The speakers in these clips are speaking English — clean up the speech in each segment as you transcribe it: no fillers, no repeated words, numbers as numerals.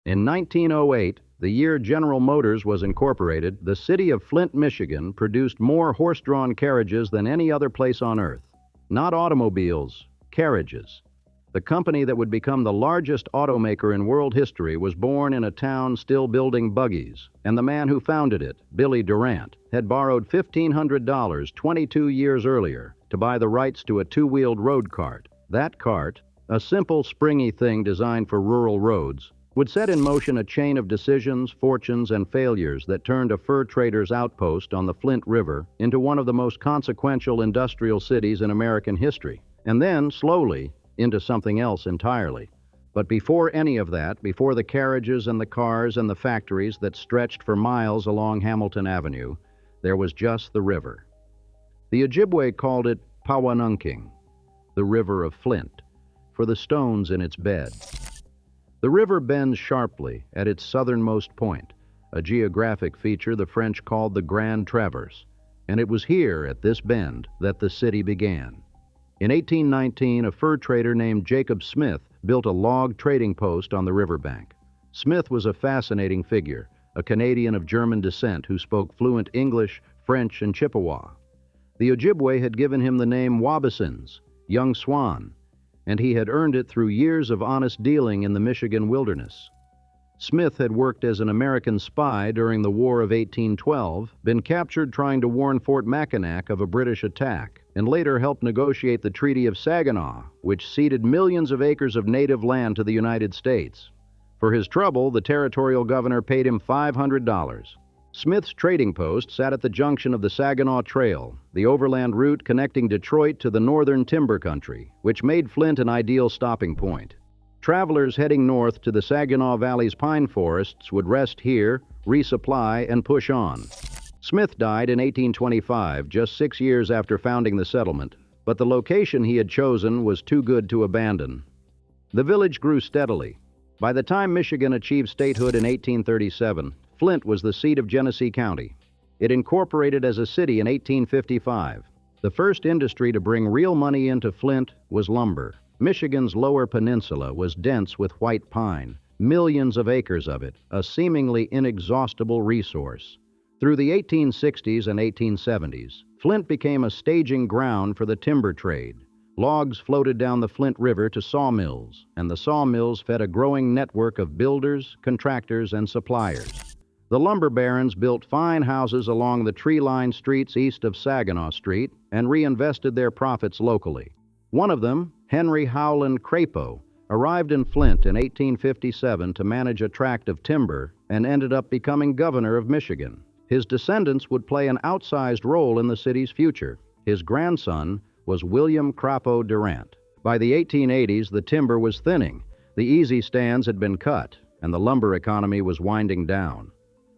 In 1908, the year General Motors was incorporated, the city of Flint, Michigan produced more horse-drawn carriages than any other place on earth. Not automobiles, carriages. The company that would become the largest automaker in world history was born in a town still building buggies, and the man who founded it, Billy Durant, had borrowed $1,500 22 years earlier to buy the rights to a two-wheeled road cart. That cart, a simple, springy thing designed for rural roads, would set in motion a chain of decisions, fortunes, and failures that turned a fur trader's outpost on the Flint River into one of the most consequential industrial cities in American history, and then, slowly, into something else entirely. But before any of that, before the carriages and the cars and the factories that stretched for miles along Hamilton Avenue, there was just the river. The Ojibwe called it Pawanunking, the River of Flint, for the stones in its bed. The river bends sharply at its southernmost point, a geographic feature the French called the Grand Traverse, and it was here, at this bend, that the city began. In 1819, a fur trader named Jacob Smith built a log trading post on the riverbank. Smith was a fascinating figure, a Canadian of German descent who spoke fluent English, French, and Chippewa. The Ojibwe had given him the name Wabasins, young swan, and he had earned it through years of honest dealing in the Michigan wilderness. Smith had worked as an American spy during the War of 1812, been captured trying to warn Fort Mackinac of a British attack, and later helped negotiate the Treaty of Saginaw, which ceded millions of acres of native land to the United States. For his trouble, the territorial governor paid him $500. Smith's trading post sat at the junction of the Saginaw Trail, the overland route connecting Detroit to the northern timber country, which made Flint an ideal stopping point. Travelers heading north to the Saginaw Valley's pine forests would rest here, resupply, and push on. Smith died in 1825, just 6 years after founding the settlement, but the location he had chosen was too good to abandon. The village grew steadily. By the time Michigan achieved statehood in 1837, Flint was the seat of Genesee County. It incorporated as a city in 1855. The first industry to bring real money into Flint was lumber. Michigan's lower peninsula was dense with white pine, millions of acres of it, a seemingly inexhaustible resource. Through the 1860s and 1870s, Flint became a staging ground for the timber trade. Logs floated down the Flint River to sawmills, and the sawmills fed a growing network of builders, contractors, and suppliers. The lumber barons built fine houses along the tree-lined streets east of Saginaw Street and reinvested their profits locally. One of them, Henry Howland Crapo, arrived in Flint in 1857 to manage a tract of timber and ended up becoming governor of Michigan. His descendants would play an outsized role in the city's future. His grandson was William Crapo Durant. By the 1880s, the timber was thinning. The easy stands had been cut, and the lumber economy was winding down.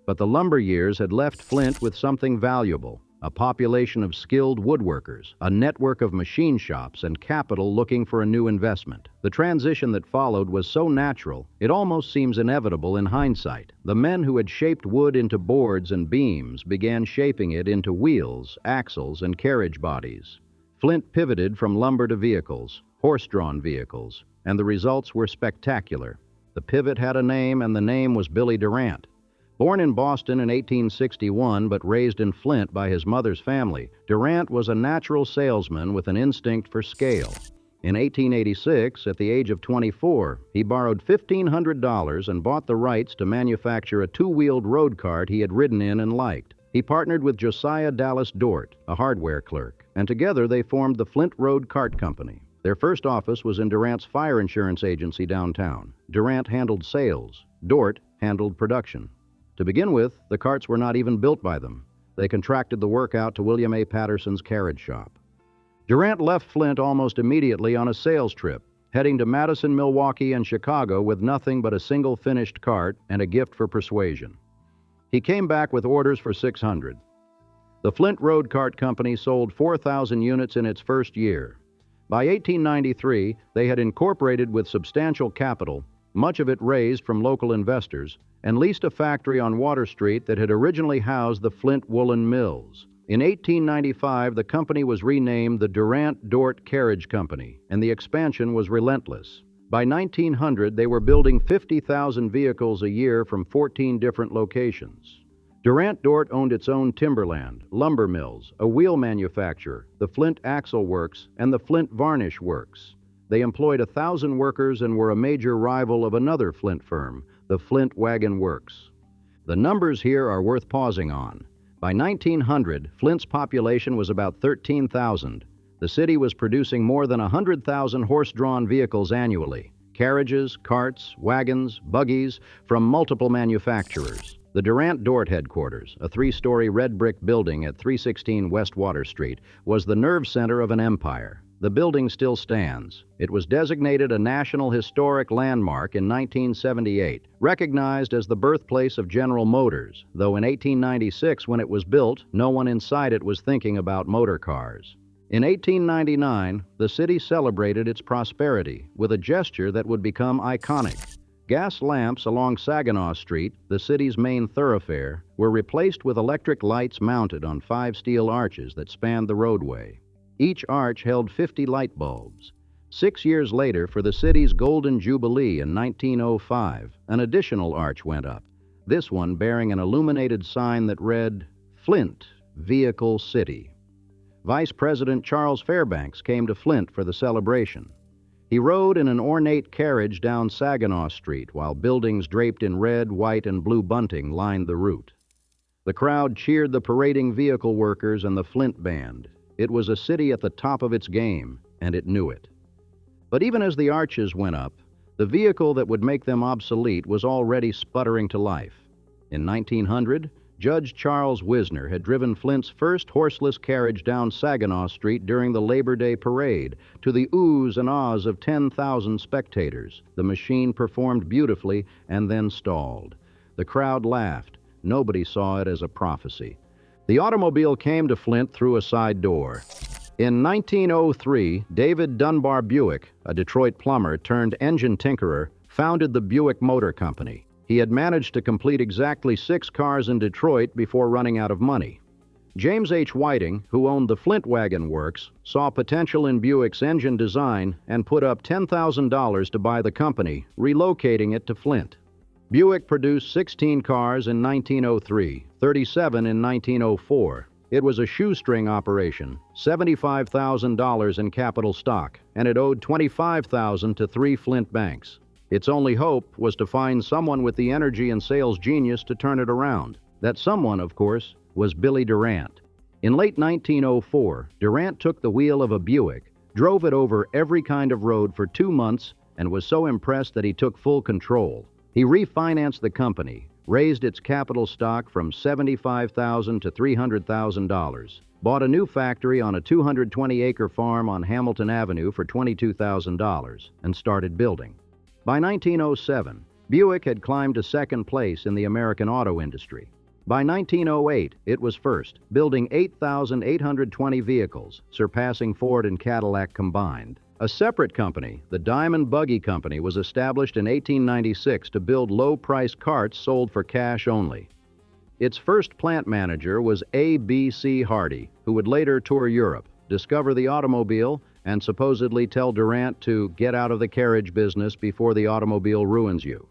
But the lumber years had left Flint with something valuable: a population of skilled woodworkers, a network of machine shops, and capital looking for a new investment. The transition that followed was so natural, it almost seems inevitable in hindsight. The men who had shaped wood into boards and beams began shaping it into wheels, axles, and carriage bodies. Flint pivoted from lumber to vehicles, horse-drawn vehicles, and the results were spectacular. The pivot had a name, and the name was Billy Durant. Born in Boston in 1861 but raised in Flint by his mother's family, Durant was a natural salesman with an instinct for scale. In 1886, at the age of 24, he borrowed $1,500 and bought the rights to manufacture a two-wheeled road cart he had ridden in and liked. He partnered with Josiah Dallas Dort, a hardware clerk, and together they formed the Flint Road Cart Company. Their first office was in Durant's fire insurance agency downtown. Durant handled sales. Dort handled production. To begin with, the carts were not even built by them. They contracted the work out to William A. Patterson's carriage shop. Durant left Flint almost immediately on a sales trip, heading to Madison, Milwaukee, and Chicago with nothing but a single finished cart and a gift for persuasion. He came back with orders for 600. The Flint Road Cart Company sold 4,000 units in its first year. By 1893, they had incorporated with substantial capital, much of it raised from local investors, and leased a factory on Water Street that had originally housed the Flint Woolen Mills. In 1895, the company was renamed the Durant Dort Carriage Company, and the expansion was relentless. By 1900, they were building 50,000 vehicles a year from 14 different locations. Durant Dort owned its own timberland, lumber mills, a wheel manufacturer, the Flint Axle Works, and the Flint Varnish Works. They employed 1,000 workers and were a major rival of another Flint firm, the Flint Wagon Works. The numbers here are worth pausing on. By 1900, Flint's population was about 13,000. The city was producing more than 100,000 horse-drawn vehicles annually, carriages, carts, wagons, buggies, from multiple manufacturers. The Durant Dort headquarters, a 3-story red brick building at 316 West Water Street, was the nerve center of an empire. The building still stands. It was designated a National Historic Landmark in 1978, recognized as the birthplace of General Motors, though in 1896, when it was built, no one inside it was thinking about motor cars. In 1899, the city celebrated its prosperity with a gesture that would become iconic. Gas lamps along Saginaw Street, the city's main thoroughfare, were replaced with electric lights mounted on 5 steel arches that spanned the roadway. Each arch held 50 light bulbs. 6 years later, for the city's Golden Jubilee in 1905, an additional arch went up, this one bearing an illuminated sign that read, Flint, Vehicle City. Vice President Charles Fairbanks came to Flint for the celebration. He rode in an ornate carriage down Saginaw Street while buildings draped in red, white, and blue bunting lined the route. The crowd cheered the parading vehicle workers and the Flint Band. It was a city at the top of its game, and it knew it. But even as the arches went up, the vehicle that would make them obsolete was already sputtering to life. In 1900, Judge Charles Wisner had driven Flint's first horseless carriage down Saginaw Street during the Labor Day parade, to the oohs and ahs of 10,000 spectators. The machine performed beautifully and then stalled. The crowd laughed. Nobody saw it as a prophecy. The automobile came to Flint through a side door. In 1903, David Dunbar Buick, a Detroit plumber turned engine tinkerer, founded the Buick Motor Company. He had managed to complete exactly 6 cars in Detroit before running out of money. James H. Whiting, who owned the Flint Wagon Works, saw potential in Buick's engine design and put up $10,000 to buy the company, relocating it to Flint. Buick produced 16 cars in 1903, 37 in 1904. It was a shoestring operation, $75,000 in capital stock, and it owed $25,000 to 3 Flint banks. Its only hope was to find someone with the energy and sales genius to turn it around. That someone, of course, was Billy Durant. In late 1904, Durant took the wheel of a Buick, drove it over every kind of road for 2 months, and was so impressed that he took full control. He refinanced the company, raised its capital stock from $75,000 to $300,000, bought a new factory on a 220-acre farm on Hamilton Avenue for $22,000, and started building. By 1907, Buick had climbed to second place in the American auto industry. By 1908, it was first, building 8,820 vehicles, surpassing Ford and Cadillac combined. A separate company, the Diamond Buggy Company, was established in 1896 to build low-price carts sold for cash only. Its first plant manager was A.B.C. Hardy, who would later tour Europe, discover the automobile, and supposedly tell Durant to get out of the carriage business before the automobile ruins you.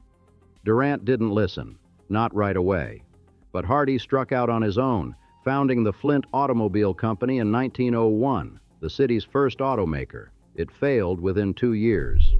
Durant didn't listen, not right away. But Hardy struck out on his own, founding the Flint Automobile Company in 1901, the city's first automaker. It failed within 2 years.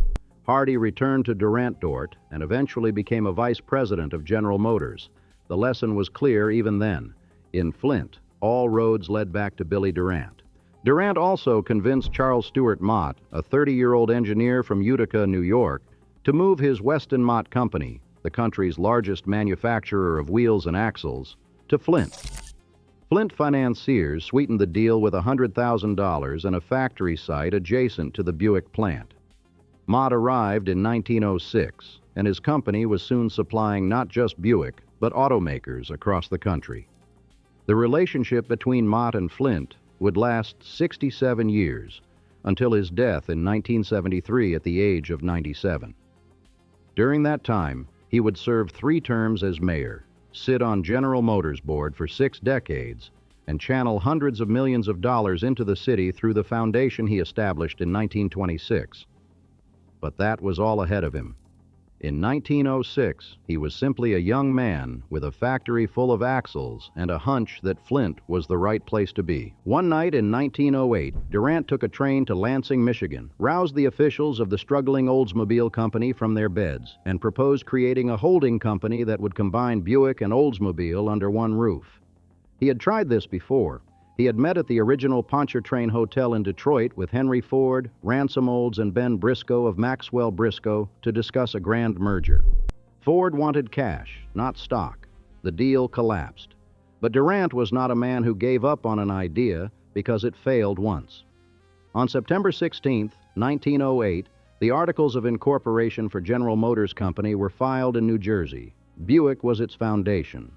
Hardy returned to Durant Dort and eventually became a vice president of General Motors. The lesson was clear even then. In Flint, all roads led back to Billy Durant. Durant also convinced Charles Stewart Mott, a 30-year-old engineer from Utica, New York, to move his Weston Mott Company, the country's largest manufacturer of wheels and axles, to Flint. Flint financiers sweetened the deal with $100,000 and a factory site adjacent to the Buick plant. Mott arrived in 1906, and his company was soon supplying not just Buick, but automakers across the country. The relationship between Mott and Flint would last 67 years, until his death in 1973 at the age of 97. During that time, he would serve 3 terms as mayor, sit on General Motors' board for 6 decades, and channel hundreds of millions of dollars into the city through the foundation he established in 1926. but that was all ahead of him. In 1906, he was simply a young man with a factory full of axles and a hunch that Flint was the right place to be. One night in 1908, Durant took a train to Lansing, Michigan, roused the officials of the struggling Oldsmobile company from their beds, and proposed creating a holding company that would combine Buick and Oldsmobile under one roof. He had tried this before. He had met at the original Pontchartrain Hotel in Detroit with Henry Ford, Ransom Olds, and Ben Briscoe of Maxwell Briscoe to discuss a grand merger. Ford wanted cash, not stock. The deal collapsed. But Durant was not a man who gave up on an idea because it failed once. On September 16, 1908, the Articles of Incorporation for General Motors Company were filed in New Jersey. Buick was its foundation.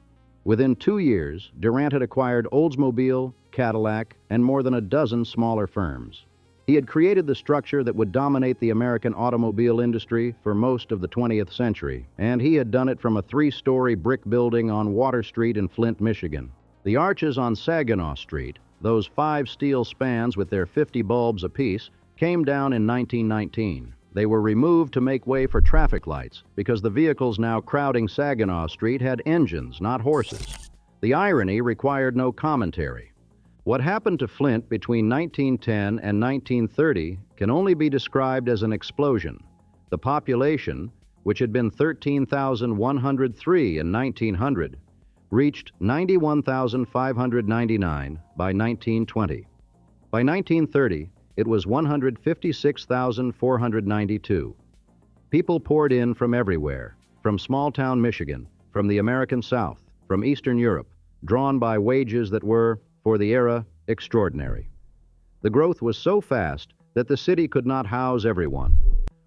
Within 2 years, Durant had acquired Oldsmobile, Cadillac, and more than a dozen smaller firms. He had created the structure that would dominate the American automobile industry for most of the 20th century, and he had done it from a 3-story brick building on Water Street in Flint, Michigan. The arches on Saginaw Street, those 5 steel spans with their 50 bulbs apiece, came down in 1919. They were removed to make way for traffic lights because the vehicles now crowding Saginaw Street had engines, not horses. The irony required no commentary. What happened to Flint between 1910 and 1930 can only be described as an explosion. The population, which had been 13,103 in 1900, reached 91,599 by 1920. By 1930, it was 156,492. People poured in from everywhere, from small-town Michigan, from the American South, from Eastern Europe, drawn by wages that were, for the era, extraordinary. The growth was so fast that the city could not house everyone.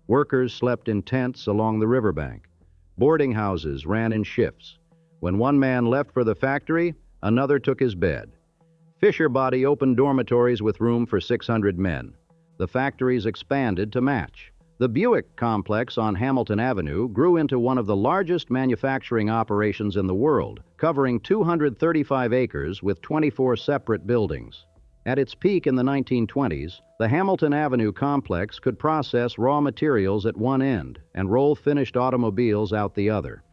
Workers slept in tents along the riverbank. Boarding houses ran in shifts. When one man left for the factory, another took his bed. Fisher Body opened dormitories with room for 600 men. The factories expanded to match. The Buick complex on Hamilton Avenue grew into one of the largest manufacturing operations in the world, covering 235 acres with 24 separate buildings. At its peak in the 1920s, the Hamilton Avenue complex could process raw materials at one end and roll finished automobiles out the other.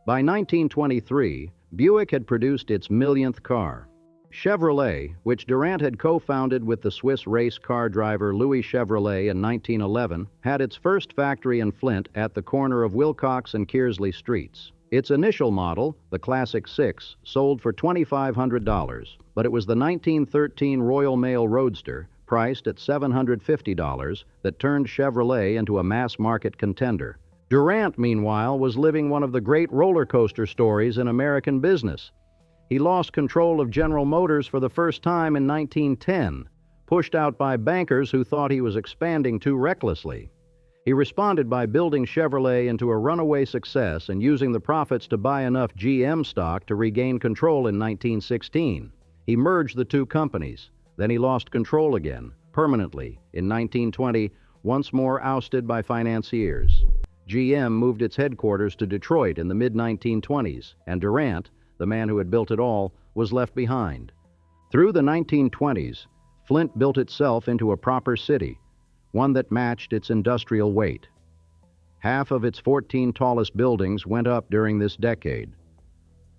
By 1923, Buick had produced its millionth car. Chevrolet, which Durant had co-founded with the Swiss race car driver Louis Chevrolet in 1911, had its first factory in Flint at the corner of Wilcox and Kearsley Streets. Its initial model, the Classic 6, sold for $2,500, but it was the 1913 Royal Mail Roadster, priced at $750, that turned Chevrolet into a mass-market contender. Durant, meanwhile, was living one of the great roller coaster stories in American business. He lost control of General Motors for the first time in 1910, pushed out by bankers who thought he was expanding too recklessly. He responded by building Chevrolet into a runaway success and using the profits to buy enough GM stock to regain control in 1916. He merged the two companies. Then he lost control again, permanently, in 1920, once more ousted by financiers. GM moved its headquarters to Detroit in the mid-1920s, and Durant, the man who had built it all, was left behind. Through the 1920s, Flint built itself into a proper city, one that matched its industrial weight. Half of its 14 tallest buildings went up during this decade.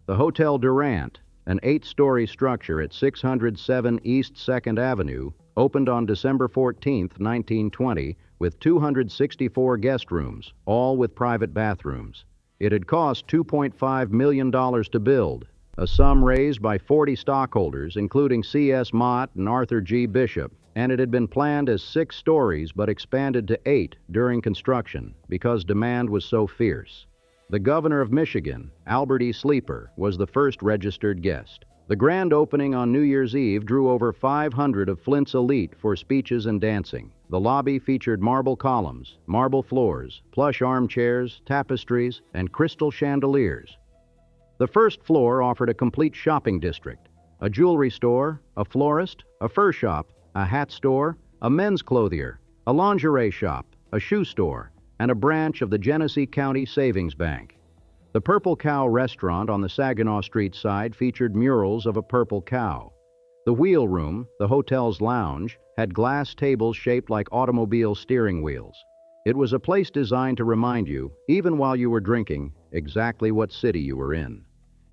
The Hotel Durant, an 8-story structure at 607 East 2nd Avenue, opened on December 14, 1920, with 264 guest rooms, all with private bathrooms. It had cost $2.5 million to build, a sum raised by 40 stockholders, including C.S. Mott and Arthur G. Bishop, and it had been planned as 6 stories but expanded to 8 during construction because demand was so fierce. The governor of Michigan, Albert E. Sleeper, was the first registered guest. The grand opening on New Year's Eve drew over 500 of Flint's elite for speeches and dancing. The lobby featured marble columns, marble floors, plush armchairs, tapestries, and crystal chandeliers. The first floor offered a complete shopping district: a jewelry store, a florist, a fur shop, a hat store, a men's clothier, a lingerie shop, a shoe store, and a branch of the Genesee County Savings Bank. The Purple Cow restaurant on the Saginaw Street side featured murals of a purple cow. The wheel room, the hotel's lounge, had glass tables shaped like automobile steering wheels. It was a place designed to remind you, even while you were drinking, exactly what city you were in.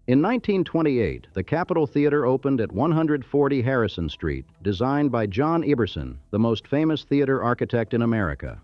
In 1928, the Capitol Theater opened at 140 Harrison Street, designed by John Eberson, the most famous theater architect in America.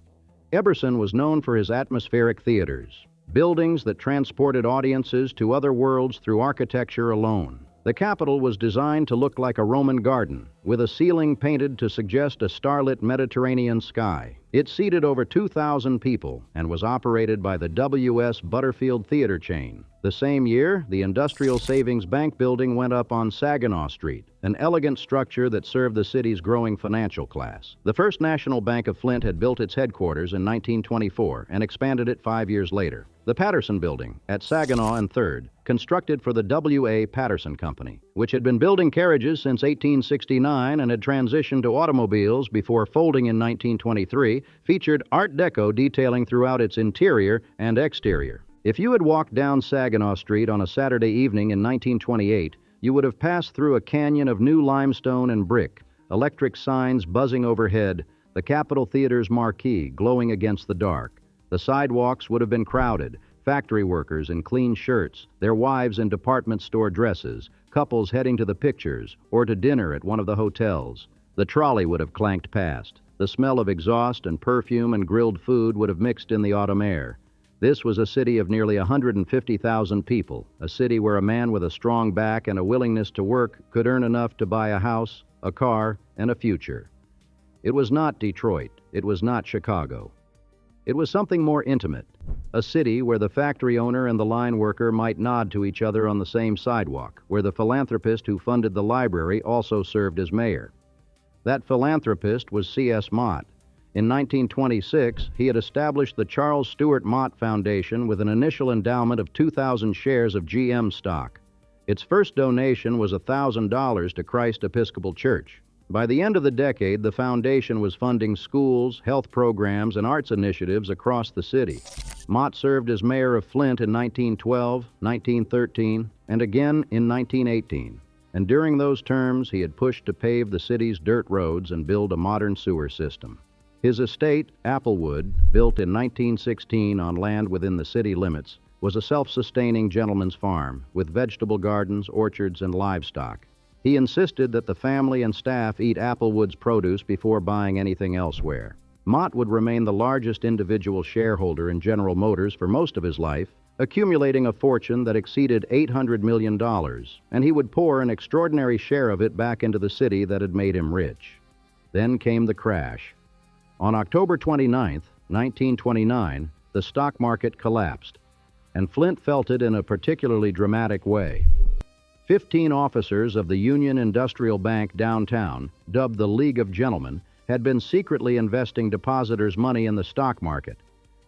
Eberson was known for his atmospheric theaters, buildings that transported audiences to other worlds through architecture alone. The Capitol was designed to look like a Roman garden, with a ceiling painted to suggest a starlit Mediterranean sky. It seated over 2,000 people and was operated by the W.S. Butterfield Theater chain. The same year, the Industrial Savings Bank building went up on Saginaw Street, an elegant structure that served the city's growing financial class. The First National Bank of Flint had built its headquarters in 1924 and expanded it 5 years later. The Patterson Building at Saginaw and 3rd, constructed for the W.A. Patterson Company, which had been building carriages since 1869 and had transitioned to automobiles before folding in 1923, featured Art Deco detailing throughout its interior and exterior. If you had walked down Saginaw Street on a Saturday evening in 1928, you would have passed through a canyon of new limestone and brick, electric signs buzzing overhead, the Capitol Theater's marquee glowing against the dark. The sidewalks would have been crowded, factory workers in clean shirts, their wives in department store dresses, couples heading to the pictures or to dinner at one of the hotels. The trolley would have clanked past. The smell of exhaust and perfume and grilled food would have mixed in the autumn air. This was a city of nearly 150,000 people, a city where a man with a strong back and a willingness to work could earn enough to buy a house, a car, and a future. It was not Detroit. It was not Chicago. It was something more intimate, a city where the factory owner and the line worker might nod to each other on the same sidewalk, where the philanthropist who funded the library also served as mayor. That philanthropist was C.S. Mott. In 1926, he had established the Charles Stewart Mott Foundation with an initial endowment of 2,000 shares of GM stock. Its first donation was $1,000 to Christ Episcopal Church. By the end of the decade, the foundation was funding schools, health programs, and arts initiatives across the city. Mott served as mayor of Flint in 1912, 1913, and again in 1918. And during those terms, he had pushed to pave the city's dirt roads and build a modern sewer system. His estate, Applewood, built in 1916 on land within the city limits, was a self-sustaining gentleman's farm with vegetable gardens, orchards, and livestock. He insisted that the family and staff eat Applewood's produce before buying anything elsewhere. Mott would remain the largest individual shareholder in General Motors for most of his life, accumulating a fortune that exceeded $800 million, and he would pour an extraordinary share of it back into the city that had made him rich. Then came the crash. On October 29, 1929, the stock market collapsed, and Flint felt it in a particularly dramatic way. 15 officers of the Union Industrial Bank downtown, dubbed the League of Gentlemen, had been secretly investing depositors' money in the stock market.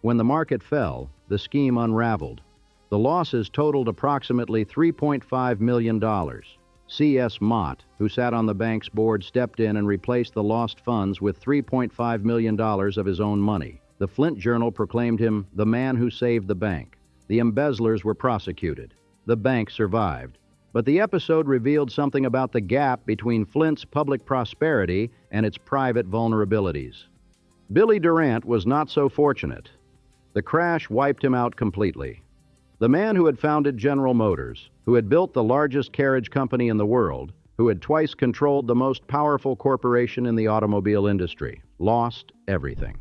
When the market fell, the scheme unraveled. The losses totaled approximately $3.5 million. C.S. Mott, who sat on the bank's board, stepped in and replaced the lost funds with $3.5 million of his own money. The Flint Journal proclaimed him the man who saved the bank. The embezzlers were prosecuted. The bank survived. But the episode revealed something about the gap between Flint's public prosperity and its private vulnerabilities. Billy Durant was not so fortunate. The crash wiped him out completely. The man who had founded General Motors, who had built the largest carriage company in the world, who had twice controlled the most powerful corporation in the automobile industry, lost everything.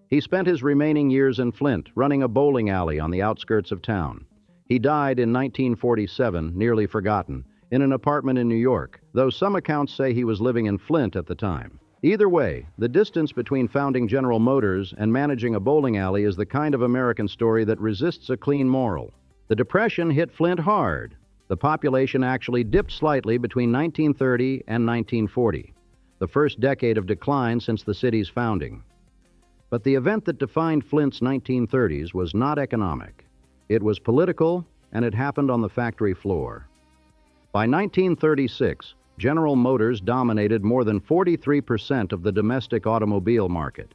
He spent his remaining years in Flint running a bowling alley on the outskirts of town. He died in 1947, nearly forgotten, in an apartment in New York, though some accounts say he was living in Flint at the time. Either way, the distance between founding General Motors and managing a bowling alley is the kind of American story that resists a clean moral. The Depression hit Flint hard. The population actually dipped slightly between 1930 and 1940, the first decade of decline since the city's founding. But the event that defined Flint's 1930s was not economic. It was political, and it happened on the factory floor. By 1936, General Motors dominated more than 43% of the domestic automobile market.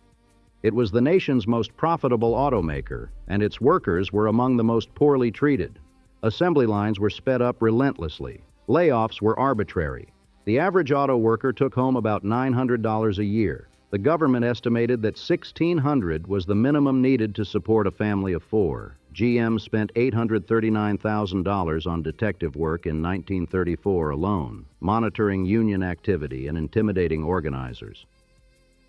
It was the nation's most profitable automaker, and its workers were among the most poorly treated. Assembly lines were sped up relentlessly. Layoffs were arbitrary. The average auto worker took home about $900 a year. The government estimated that $1,600 was the minimum needed to support a family of four. GM spent $839,000 on detective work in 1934 alone, monitoring union activity and intimidating organizers.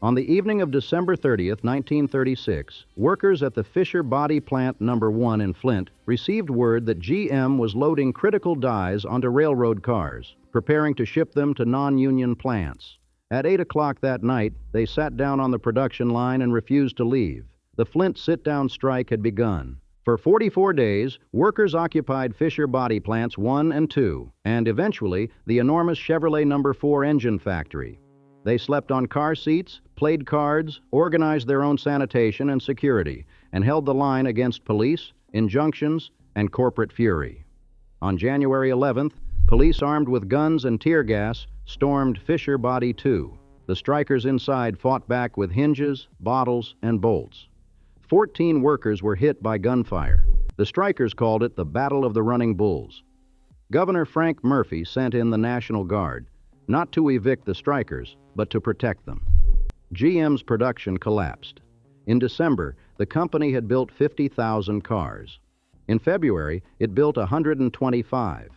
On the evening of December 30th, 1936, workers at the Fisher Body Plant No. 1 in Flint received word that GM was loading critical dies onto railroad cars, preparing to ship them to non-union plants. At 8 o'clock that night, they sat down on the production line and refused to leave. The Flint sit-down strike had begun. For 44 days, workers occupied Fisher Body Plants 1 and 2, and eventually the enormous Chevrolet No. 4 engine factory. They slept on car seats, played cards, organized their own sanitation and security, and held the line against police, injunctions, and corporate fury. On January 11th, police armed with guns and tear gas stormed Fisher Body 2. The strikers inside fought back with hinges, bottles, and bolts. 14 workers were hit by gunfire. The strikers called it the Battle of the Running Bulls. Governor Frank Murphy sent in the National Guard, not to evict the strikers, but to protect them. GM's production collapsed. In December, the company had built 50,000 cars. In February, it built 125.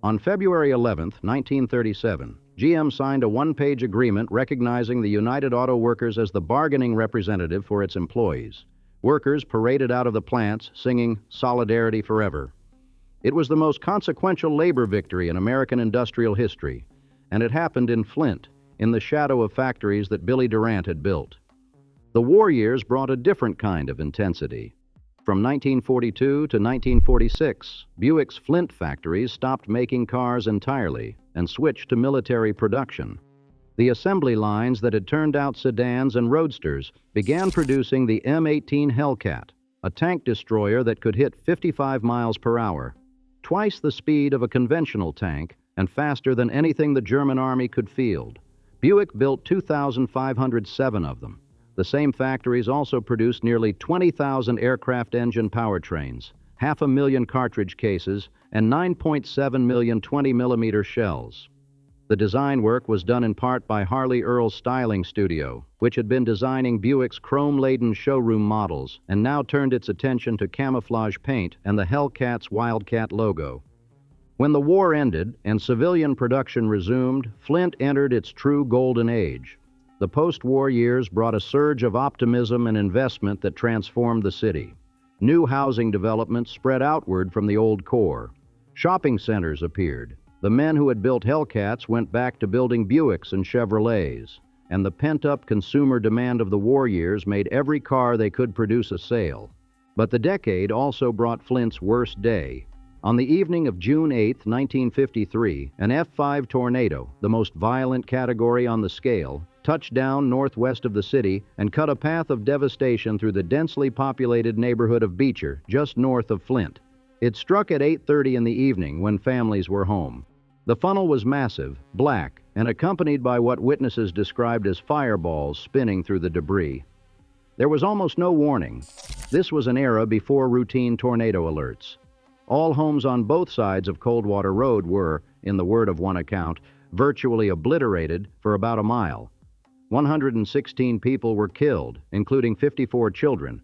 On February 11, 1937, GM signed a one-page agreement recognizing the United Auto Workers as the bargaining representative for its employees. Workers paraded out of the plants singing "Solidarity Forever." It was the most consequential labor victory in American industrial history, and it happened in Flint, in the shadow of factories that Billy Durant had built. The war years brought a different kind of intensity. From 1942 to 1946, Buick's Flint factories stopped making cars entirely and switched to military production. The assembly lines that had turned out sedans and roadsters began producing the M18 Hellcat, a tank destroyer that could hit 55 miles per hour, twice the speed of a conventional tank and faster than anything the German army could field. Buick built 2,507 of them. The same factories also produced nearly 20,000 aircraft engine powertrains, 500,000 cartridge cases, and 9.7 million 20-millimeter shells. The design work was done in part by Harley Earl's styling studio, which had been designing Buick's chrome-laden showroom models and now turned its attention to camouflage paint and the Hellcat's Wildcat logo. When the war ended and civilian production resumed, Flint entered its true golden age. The post-war years brought a surge of optimism and investment that transformed the city. New housing developments spread outward from the old core. Shopping centers appeared. The men who had built Hellcats went back to building Buicks and Chevrolets, and the pent-up consumer demand of the war years made every car they could produce a sale. But the decade also brought Flint's worst day. On the evening of June 8, 1953, an F5 tornado, the most violent category on the scale, touched down northwest of the city and cut a path of devastation through the densely populated neighborhood of Beecher, just north of Flint. It struck at 8:30 in the evening when families were home. The funnel was massive, black, and accompanied by what witnesses described as fireballs spinning through the debris. There was almost no warning. This was an era before routine tornado alerts. All homes on both sides of Coldwater Road were, in the word of one account, virtually obliterated for about a mile. 116 people were killed, including 54 children.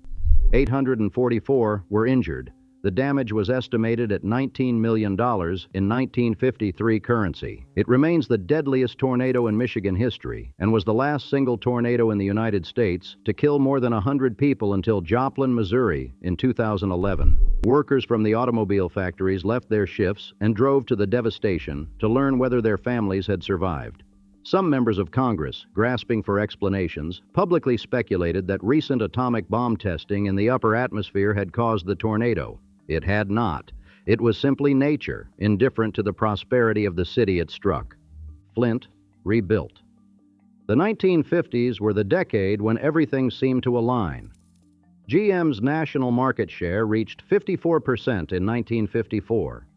844 were injured. The damage was estimated at $19 million in 1953 currency. It remains the deadliest tornado in Michigan history and was the last single tornado in the United States to kill more than 100 people until Joplin, Missouri in 2011. Workers from the automobile factories left their shifts and drove to the devastation to learn whether their families had survived. Some members of Congress, grasping for explanations, publicly speculated that recent atomic bomb testing in the upper atmosphere had caused the tornado. It had not. It was simply nature, indifferent to the prosperity of the city it struck. Flint rebuilt. The 1950s were the decade when everything seemed to align. GM's national market share reached 54% in 1954.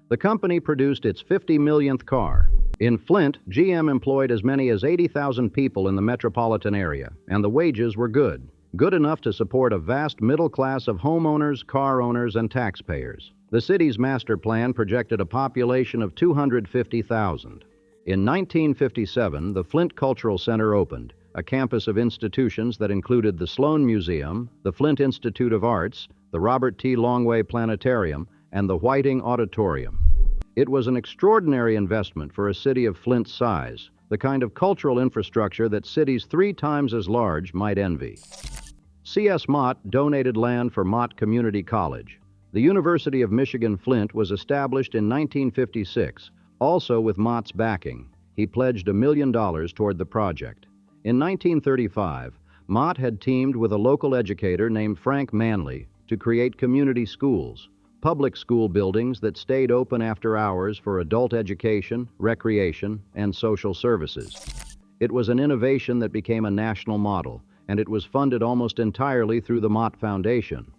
The company produced its 50 millionth car. In Flint, GM employed as many as 80,000 people in the metropolitan area, and the wages were good. Good enough to support a vast middle class of homeowners, car owners, and taxpayers. The city's master plan projected a population of 250,000. In 1957, the Flint Cultural Center opened, a campus of institutions that included the Sloan Museum, the Flint Institute of Arts, the Robert T. Longway Planetarium, and the Whiting Auditorium. It was an extraordinary investment for a city of Flint's size, the kind of cultural infrastructure that cities 3 times as large might envy. C.S. Mott donated land for Mott Community College. The University of Michigan Flint was established in 1956, also with Mott's backing. He pledged $1 million toward the project. In 1935, Mott had teamed with a local educator named Frank Manley to create community schools, public school buildings that stayed open after hours for adult education, recreation, and social services. It was an innovation that became a national model, and it was funded almost entirely through the Mott Foundation.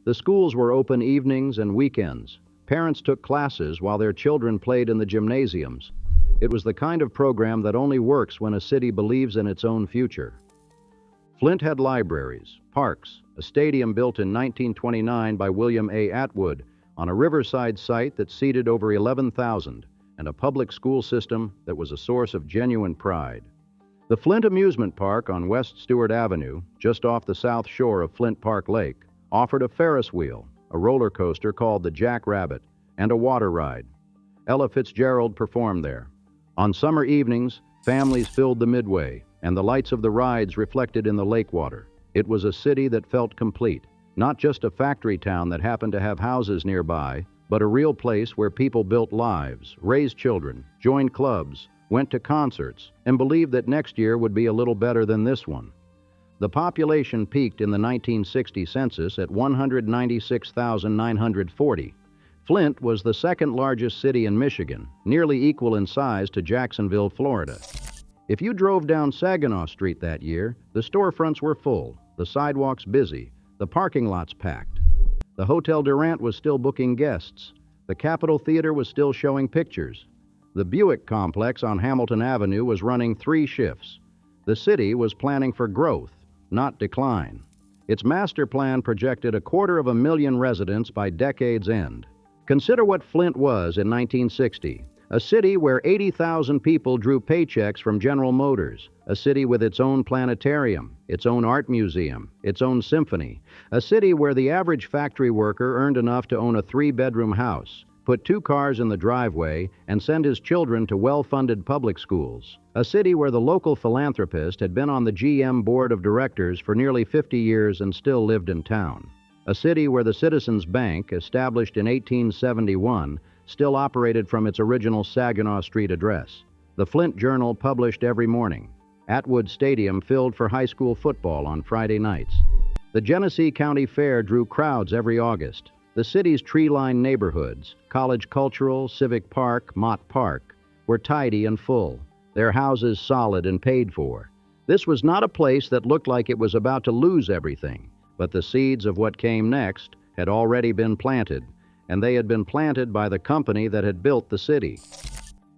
The schools were open evenings and weekends. Parents took classes while their children played in the gymnasiums. It was the kind of program that only works when a city believes in its own future. Flint had libraries, parks, a stadium built in 1929 by William A. Atwood on a riverside site that seated over 11,000, and a public school system that was a source of genuine pride. The Flint Amusement Park on West Stewart Avenue, just off the south shore of Flint Park Lake, offered a Ferris wheel, a roller coaster called the Jack Rabbit, and a water ride. Ella Fitzgerald performed there. On summer evenings, families filled the midway, and the lights of the rides reflected in the lake water. It was a city that felt complete, not just a factory town that happened to have houses nearby, but a real place where people built lives, raised children, joined clubs, went to concerts, and believed that next year would be a little better than this one. The population peaked in the 1960 census at 196,940. Flint was the second largest city in Michigan, nearly equal in size to Jacksonville, Florida. If you drove down Saginaw Street that year, the storefronts were full, the sidewalks busy, the parking lots packed. The Hotel Durant was still booking guests. The Capitol Theater was still showing pictures. The Buick complex on Hamilton Avenue was running 3 shifts. The city was planning for growth, not decline. Its master plan projected 250,000 residents by decade's end. Consider what Flint was in 1960, a city where 80,000 people drew paychecks from General Motors, a city with its own planetarium, its own art museum, its own symphony, a city where the average factory worker earned enough to own a 3-bedroom house, put 2 cars in the driveway, and send his children to well-funded public schools, a city where the local philanthropist had been on the GM board of directors for nearly 50 years and still lived in town, a city where the Citizens Bank, established in 1871, still operated from its original Saginaw Street address. The Flint Journal published every morning. Atwood Stadium filled for high school football on Friday nights. The Genesee County Fair drew crowds every August. The city's tree-lined neighborhoods, College Cultural, Civic Park, Mott Park, were tidy and full, their houses solid and paid for. This was not a place that looked like it was about to lose everything, but the seeds of what came next had already been planted, and they had been planted by the company that had built the city.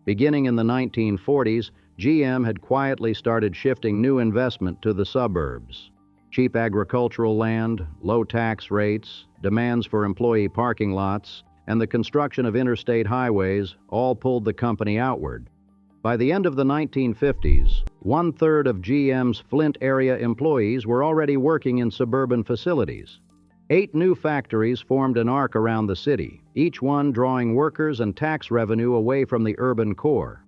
Beginning in the 1940s, GM had quietly started shifting new investment to the suburbs. Cheap agricultural land, low tax rates, demands for employee parking lots, and the construction of interstate highways all pulled the company outward. By the end of the 1950s, 1/3 of GM's Flint area employees were already working in suburban facilities. 8 new factories formed an arc around the city, each one drawing workers and tax revenue away from the urban core.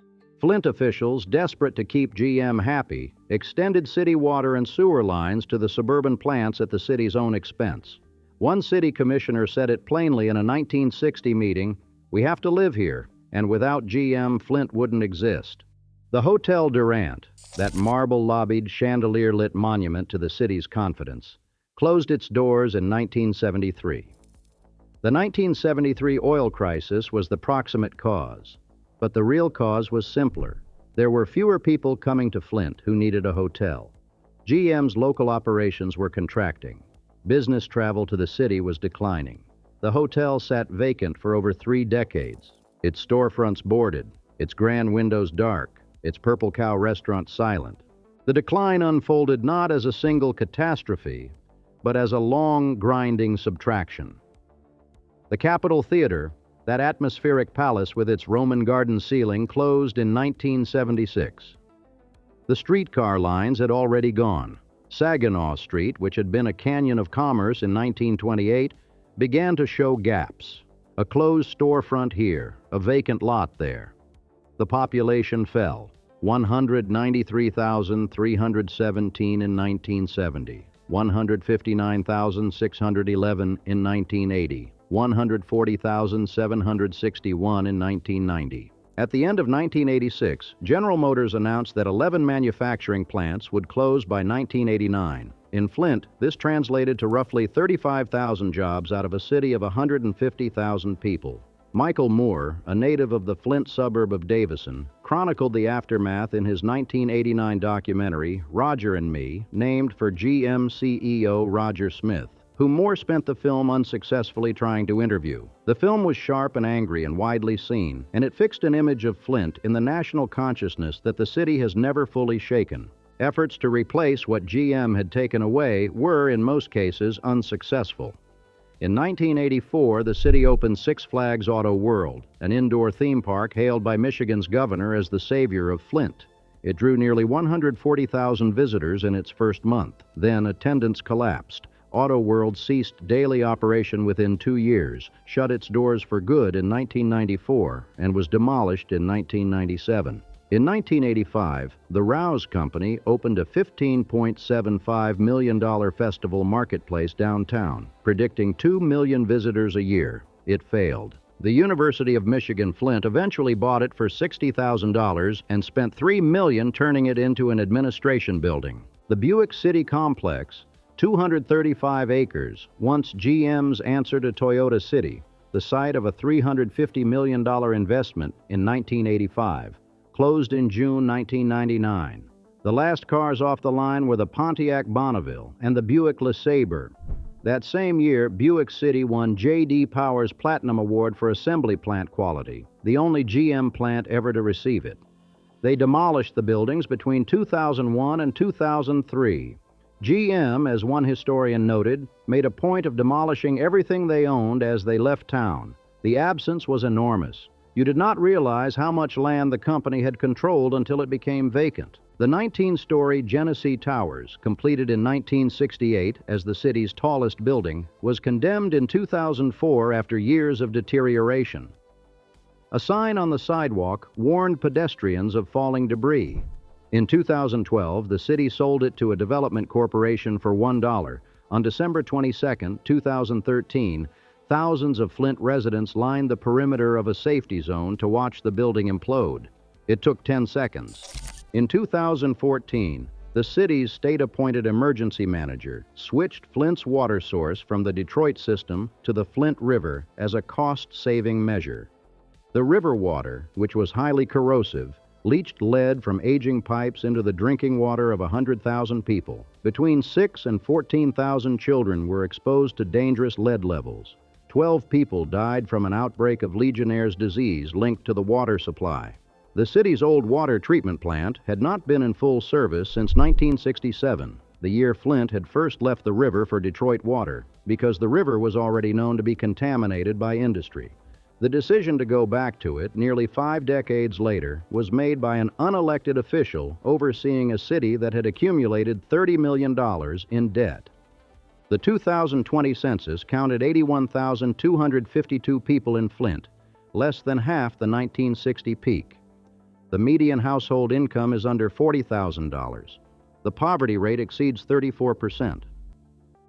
Flint officials, desperate to keep GM happy, extended city water and sewer lines to the suburban plants at the city's own expense. One city commissioner said it plainly in a 1960 meeting, "We have to live here, and without GM, Flint wouldn't exist." The Hotel Durant, that marble-lobbied, chandelier-lit monument to the city's confidence, closed its doors in 1973. The 1973 oil crisis was the proximate cause, but the real cause was simpler. There were fewer people coming to Flint who needed a hotel. GM's local operations were contracting. Business travel to the city was declining. The hotel sat vacant for over 3 decades, its storefronts boarded, its grand windows dark, its Purple Cow restaurant silent. The decline unfolded not as a single catastrophe, but as a long, grinding subtraction. The Capitol Theater, that atmospheric palace with its Roman garden ceiling, closed in 1976. The streetcar lines had already gone. Saginaw Street, which had been a canyon of commerce in 1928, began to show gaps. A closed storefront here, a vacant lot there. The population fell, 193,317 in 1970, 159,611 in 1980, 140,761 in 1990. At the end of 1986, General Motors announced that 11 manufacturing plants would close by 1989. In Flint, this translated to roughly 35,000 jobs out of a city of 150,000 people. Michael Moore, a native of the Flint suburb of Davison, chronicled the aftermath in his 1989 documentary, Roger and Me, named for GM CEO Roger Smith, whom Moore spent the film unsuccessfully trying to interview. The film was sharp and angry and widely seen, and it fixed an image of Flint in the national consciousness that the city has never fully shaken. Efforts to replace what GM had taken away were, in most cases, unsuccessful. In 1984, the city opened Six Flags Auto World, an indoor theme park hailed by Michigan's governor as the savior of Flint. It drew nearly 140,000 visitors in its first month. Then attendance collapsed. Auto World ceased daily operation within 2 years, shut its doors for good in 1994, and was demolished in 1997. In 1985, the Rouse Company opened a $15.75 million festival marketplace downtown, predicting 2 million visitors a year. It failed. The University of Michigan Flint eventually bought it for $60,000 and spent $3 million turning it into an administration building. The Buick City Complex, 235 acres, once GM's answer to Toyota City, the site of a $350 million investment in 1985. Closed in June 1999. The last cars off the line were the Pontiac Bonneville and the Buick LeSabre. That same year, Buick City won J.D. Power's Platinum Award for assembly plant quality, the only GM plant ever to receive it. They demolished the buildings between 2001 and 2003. GM, as one historian noted, made a point of demolishing everything they owned as they left town. The absence was enormous. You did not realize how much land the company had controlled until it became vacant. The 19-story Genesee Towers, completed in 1968 as the city's tallest building, was condemned in 2004 after years of deterioration. A sign on the sidewalk warned pedestrians of falling debris. In 2012, the city sold it to a development corporation for $1. On December 22, 2013, thousands of Flint residents lined the perimeter of a safety zone to watch the building implode. It took 10 seconds. In 2014, the city's state-appointed emergency manager switched Flint's water source from the Detroit system to the Flint River as a cost-saving measure. The river water, which was highly corrosive, leached lead from aging pipes into the drinking water of 100,000 people. Between 6,000 and 14,000 children were exposed to dangerous lead levels. 12 people died from an outbreak of Legionnaire's disease linked to the water supply. The city's old water treatment plant had not been in full service since 1967, the year Flint had first left the river for Detroit water, because the river was already known to be contaminated by industry. The decision to go back to it nearly 5 decades later was made by an unelected official overseeing a city that had accumulated $30 million in debt. The 2020 census counted 81,252 people in Flint, less than half the 1960 peak. The median household income is under $40,000. The poverty rate exceeds 34%.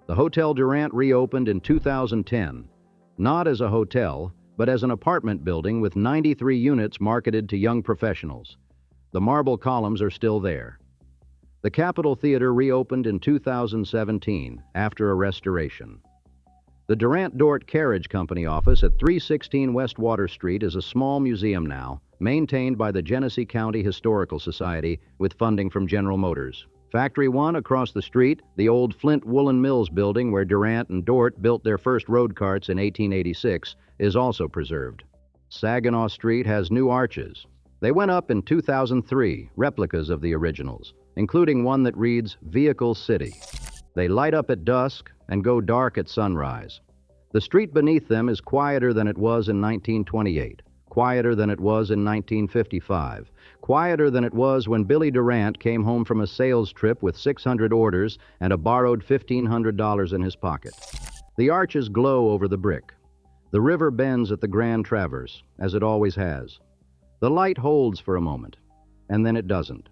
The Hotel Durant reopened in 2010, not as a hotel, but as an apartment building with 93 units marketed to young professionals. The marble columns are still there. The Capitol Theater reopened in 2017 after a restoration. The Durant-Dort Carriage Company office at 316 West Water Street is a small museum now, maintained by the Genesee County Historical Society with funding from General Motors. Factory 1 across the street, the old Flint Woolen Mills building where Durant and Dort built their first road carts in 1886, is also preserved. Saginaw Street has new arches. They went up in 2003, replicas of the originals, including one that reads Vehicle City. They light up at dusk and go dark at sunrise. The street beneath them is quieter than it was in 1928. quieter than it was in 1955, quieter than it was when Billy Durant came home from a sales trip with 600 orders and a borrowed $1,500 in his pocket. The arches glow over the brick. The river bends at the Grand Traverse, as it always has. The light holds for a moment, and then it doesn't.